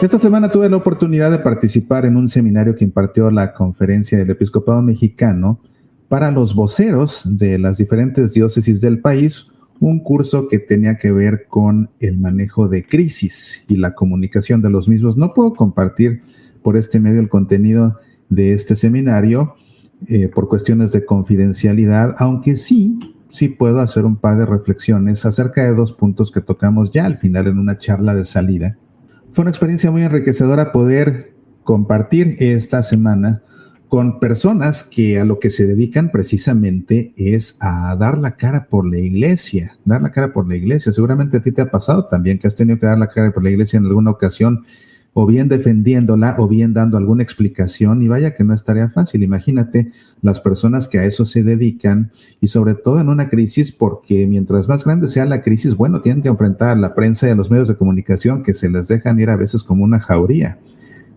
Esta semana tuve la oportunidad de participar en un seminario que impartió la Conferencia del Episcopado Mexicano para los voceros de las diferentes diócesis del país, un curso que tenía que ver con el manejo de crisis y la comunicación de los mismos. No puedo compartir por este medio el contenido de este seminario por cuestiones de confidencialidad, aunque sí puedo hacer un par de reflexiones acerca de dos puntos que tocamos ya al final en una charla de salida. Fue una experiencia muy enriquecedora poder compartir esta semana con personas que a lo que se dedican precisamente es a dar la cara por la iglesia, dar la cara por la iglesia. Seguramente a ti te ha pasado también que has tenido que dar la cara por la iglesia en alguna ocasión, o bien defendiéndola, o bien dando alguna explicación, y vaya que no es tarea fácil. Imagínate las personas que a eso se dedican, y sobre todo en una crisis, porque mientras más grande sea la crisis, bueno, tienen que enfrentar a la prensa y a los medios de comunicación que se les dejan ir a veces como una jauría.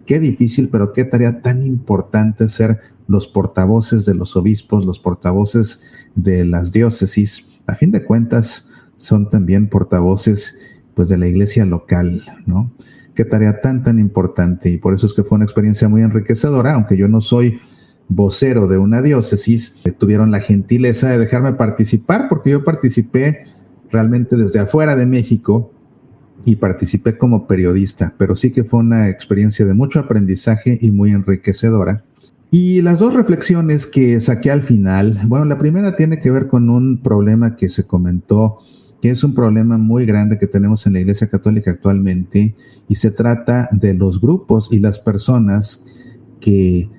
Qué difícil, pero qué tarea tan importante ser los portavoces de los obispos, los portavoces de las diócesis. A fin de cuentas, son también portavoces pues de la iglesia local, ¿no? Qué tarea tan importante, y por eso es que fue una experiencia muy enriquecedora, aunque yo no soy vocero de una diócesis, tuvieron la gentileza de dejarme participar, porque yo participé realmente desde afuera de México y participé como periodista, pero sí que fue una experiencia de mucho aprendizaje y muy enriquecedora. Y las dos reflexiones que saqué al final, bueno, la primera tiene que ver con un problema que se comentó, que es un problema muy grande que tenemos en la Iglesia Católica actualmente, y se trata de los grupos y las personas que,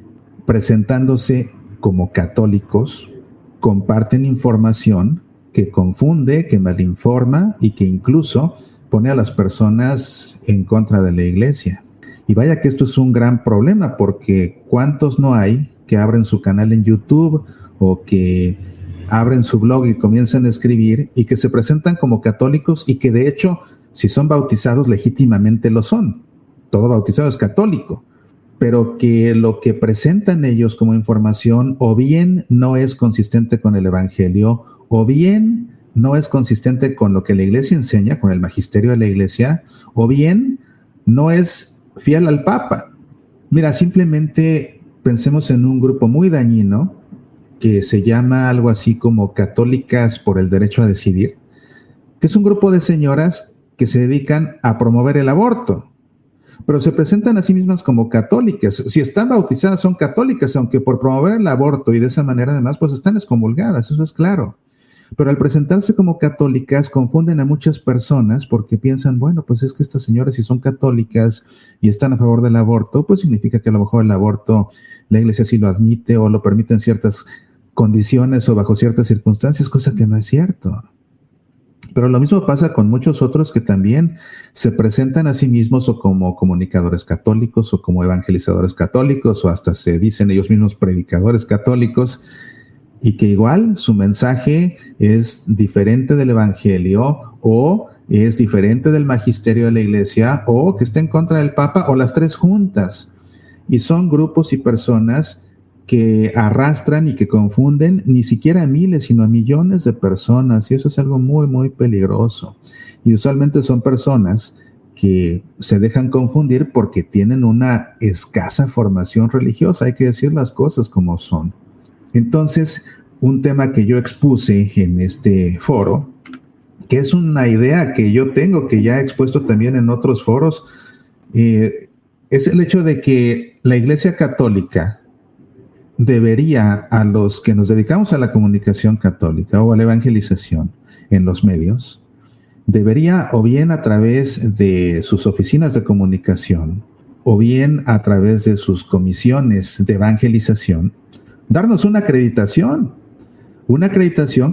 presentándose como católicos, comparten información que confunde, que malinforma y que incluso pone a las personas en contra de la Iglesia. Y vaya que esto es un gran problema, porque ¿cuántos no hay que abren su canal en YouTube o que abren su blog y comienzan a escribir y que se presentan como católicos y que de hecho, si son bautizados, legítimamente lo son? Todo bautizado es católico, pero que lo que presentan ellos como información o bien no es consistente con el Evangelio, o bien no es consistente con lo que la Iglesia enseña, con el magisterio de la Iglesia, o bien no es fiel al Papa. Mira, simplemente pensemos en un grupo muy dañino que se llama algo así como Católicas por el Derecho a Decidir, que es un grupo de señoras que se dedican a promover el aborto, pero se presentan a sí mismas como católicas. Si están bautizadas son católicas, aunque por promover el aborto y de esa manera además pues están excomulgadas, eso es claro. Pero al presentarse como católicas confunden a muchas personas porque piensan, bueno, pues es que estas señoras si son católicas y están a favor del aborto, pues significa que a lo mejor el aborto la iglesia sí lo admite o lo permite en ciertas condiciones o bajo ciertas circunstancias, cosa que no es cierto. Pero lo mismo pasa con muchos otros que también se presentan a sí mismos o como comunicadores católicos o como evangelizadores católicos o hasta se dicen ellos mismos predicadores católicos, y que igual su mensaje es diferente del Evangelio o es diferente del magisterio de la Iglesia o que está en contra del Papa o las tres juntas. Y son grupos y personas que arrastran y que confunden ni siquiera a miles, sino a millones de personas, y eso es algo muy peligroso. Y usualmente son personas que se dejan confundir porque tienen una escasa formación religiosa, hay que decir las cosas como son. Entonces, un tema que yo expuse en este foro, que es una idea que yo tengo, que ya he expuesto también en otros foros, es el hecho de que la Iglesia Católica debería, a los que nos dedicamos a la comunicación católica o a la evangelización en los medios, debería o bien a través de sus oficinas de comunicación o bien a través de sus comisiones de evangelización, darnos una acreditación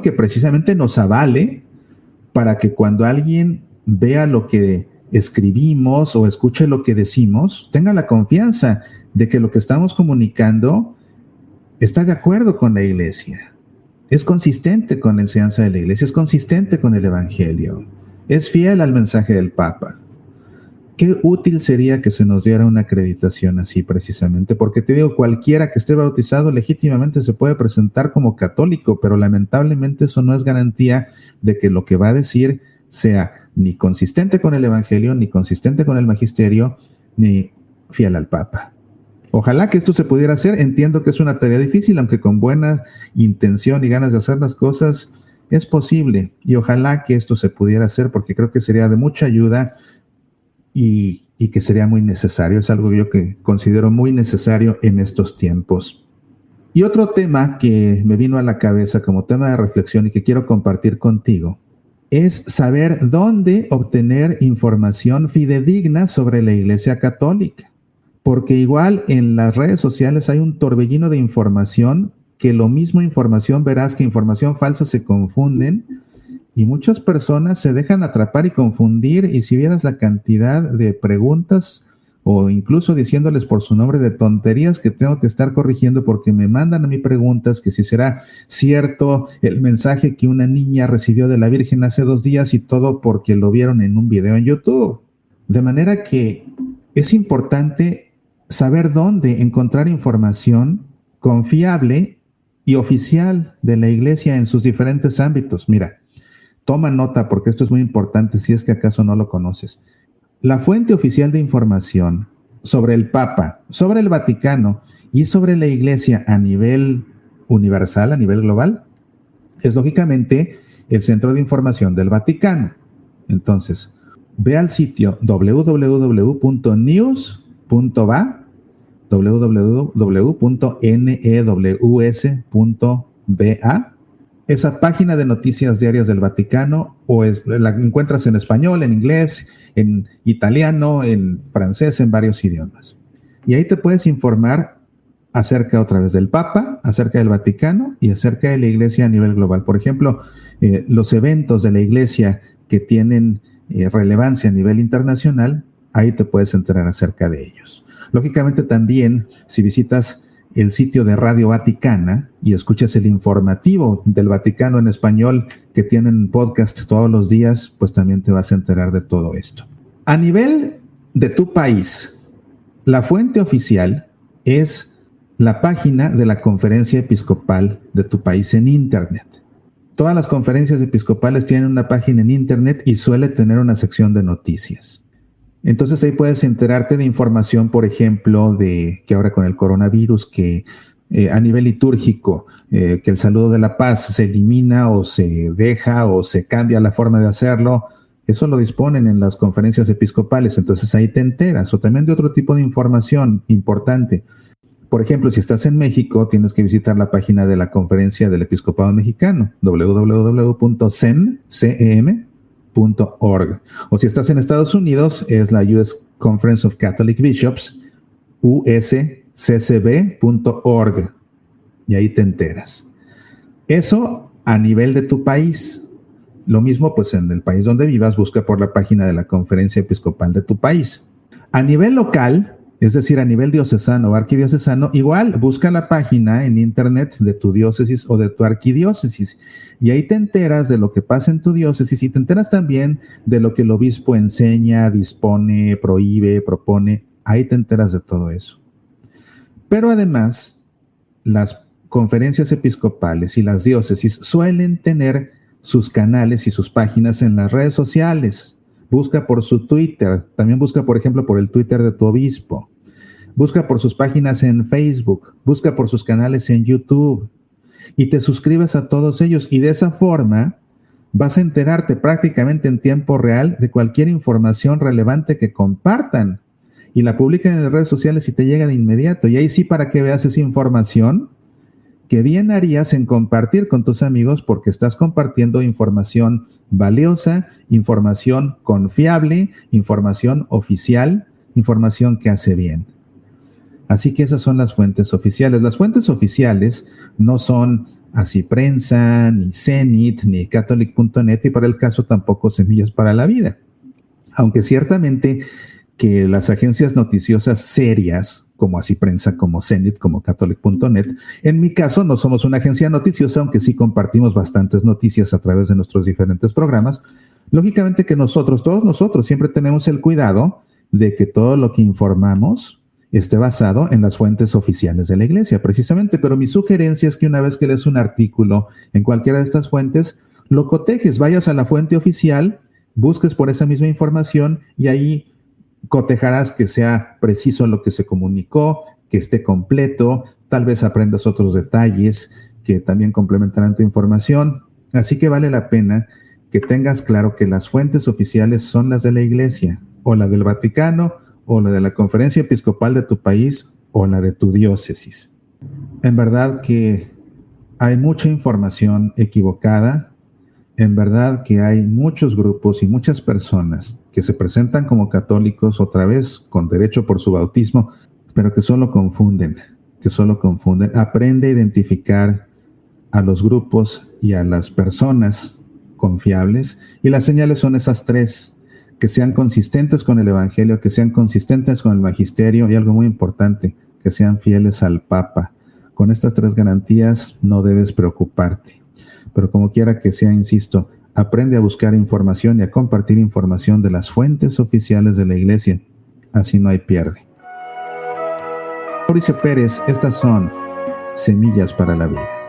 que precisamente nos avale para que cuando alguien vea lo que escribimos o escuche lo que decimos, tenga la confianza de que lo que estamos comunicando está de acuerdo con la Iglesia, es consistente con la enseñanza de la Iglesia, es consistente con el Evangelio, es fiel al mensaje del Papa. Qué útil sería que se nos diera una acreditación así precisamente, porque te digo, cualquiera que esté bautizado legítimamente se puede presentar como católico, pero lamentablemente eso no es garantía de que lo que va a decir sea ni consistente con el Evangelio, ni consistente con el magisterio, ni fiel al Papa. Ojalá que esto se pudiera hacer. Entiendo que es una tarea difícil, aunque con buena intención y ganas de hacer las cosas es posible. Y ojalá que esto se pudiera hacer, porque creo que sería de mucha ayuda y que sería muy necesario. Es algo yo que considero muy necesario en estos tiempos. Y otro tema que me vino a la cabeza como tema de reflexión y que quiero compartir contigo es saber dónde obtener información fidedigna sobre la Iglesia Católica. Porque igual en las redes sociales hay un torbellino de información que lo mismo información veraz que información falsa se confunden y muchas personas se dejan atrapar y confundir, y si vieras la cantidad de preguntas o incluso diciéndoles por su nombre de tonterías que tengo que estar corrigiendo porque me mandan a mí preguntas que si será cierto el mensaje que una niña recibió de la Virgen hace 2 días y todo porque lo vieron en un video en YouTube. De manera que es importante saber dónde encontrar información confiable y oficial de la Iglesia en sus diferentes ámbitos. Mira, toma nota porque esto es muy importante si es que acaso no lo conoces. La fuente oficial de información sobre el Papa, sobre el Vaticano y sobre la Iglesia a nivel universal, a nivel global, es lógicamente el Centro de Información del Vaticano. Entonces, ve al sitio www.news.va, www.news.va. Esa página de noticias diarias del Vaticano, la encuentras en español, en inglés, en italiano, en francés, en varios idiomas. Y ahí te puedes informar acerca otra vez del Papa, acerca del Vaticano y acerca de la Iglesia a nivel global. Por ejemplo, los eventos de la Iglesia que tienen relevancia a nivel internacional, ahí te puedes enterar acerca de ellos. Lógicamente también, si visitas el sitio de Radio Vaticana y escuchas el informativo del Vaticano en español que tienen podcast todos los días, pues también te vas a enterar de todo esto. A nivel de tu país, la fuente oficial es la página de la Conferencia Episcopal de tu país en Internet. Todas las conferencias episcopales tienen una página en Internet y suele tener una sección de noticias. Entonces ahí puedes enterarte de información, por ejemplo, de que ahora con el coronavirus, que a nivel litúrgico, que el saludo de la paz se elimina o se deja o se cambia la forma de hacerlo. Eso lo disponen en las conferencias episcopales, entonces ahí te enteras. O también de otro tipo de información importante. Por ejemplo, si estás en México, tienes que visitar la página de la Conferencia del Episcopado Mexicano, www.cem.org. O si estás en Estados Unidos, es la US Conference of Catholic Bishops, usccb.org. Y ahí te enteras. Eso a nivel de tu país. Lo mismo, pues en el país donde vivas, busca por la página de la Conferencia Episcopal de tu país. A nivel local, es decir, a nivel diocesano o arquidiocesano, igual busca la página en internet de tu diócesis o de tu arquidiócesis y ahí te enteras de lo que pasa en tu diócesis y te enteras también de lo que el obispo enseña, dispone, prohíbe, propone. Ahí te enteras de todo eso. Pero además, las conferencias episcopales y las diócesis suelen tener sus canales y sus páginas en las redes sociales. Busca por su Twitter, también busca, por ejemplo, por el Twitter de tu obispo. Busca por sus páginas en Facebook, busca por sus canales en YouTube y te suscribes a todos ellos. Y de esa forma vas a enterarte prácticamente en tiempo real de cualquier información relevante que compartan. Y la publican en las redes sociales y te llega de inmediato. Y ahí sí, para que veas esa información que bien harías en compartir con tus amigos, porque estás compartiendo información valiosa, información confiable, información oficial, información que hace bien. Así que esas son las fuentes oficiales. Las fuentes oficiales no son Así Prensa, ni Zenit, ni Catholic.net y para el caso tampoco Semillas para la Vida. Aunque ciertamente que las agencias noticiosas serias, como Así Prensa, como Zenit, como Catholic.net. En mi caso, no somos una agencia noticiosa, aunque sí compartimos bastantes noticias a través de nuestros diferentes programas. Lógicamente que todos nosotros, siempre tenemos el cuidado de que todo lo que informamos esté basado en las fuentes oficiales de la Iglesia, precisamente. Pero mi sugerencia es que una vez que lees un artículo en cualquiera de estas fuentes, lo cotejes, vayas a la fuente oficial, busques por esa misma información y ahí cotejarás que sea preciso lo que se comunicó, que esté completo, tal vez aprendas otros detalles que también complementarán tu información. Así que vale la pena que tengas claro que las fuentes oficiales son las de la Iglesia, o la del Vaticano, o la de la Conferencia Episcopal de tu país, o la de tu diócesis. En verdad que hay mucha información equivocada, en verdad que hay muchos grupos y muchas personas que se presentan como católicos, otra vez con derecho por su bautismo, pero que solo confunden. Aprende a identificar a los grupos y a las personas confiables, y las señales son esas tres: que sean consistentes con el Evangelio, que sean consistentes con el magisterio, y algo muy importante, que sean fieles al Papa. Con estas tres garantías no debes preocuparte. Pero como quiera que sea, insisto, aprende a buscar información y a compartir información de las fuentes oficiales de la Iglesia. Así no hay pierde. Mauricio Pérez, estas son Semillas para la Vida.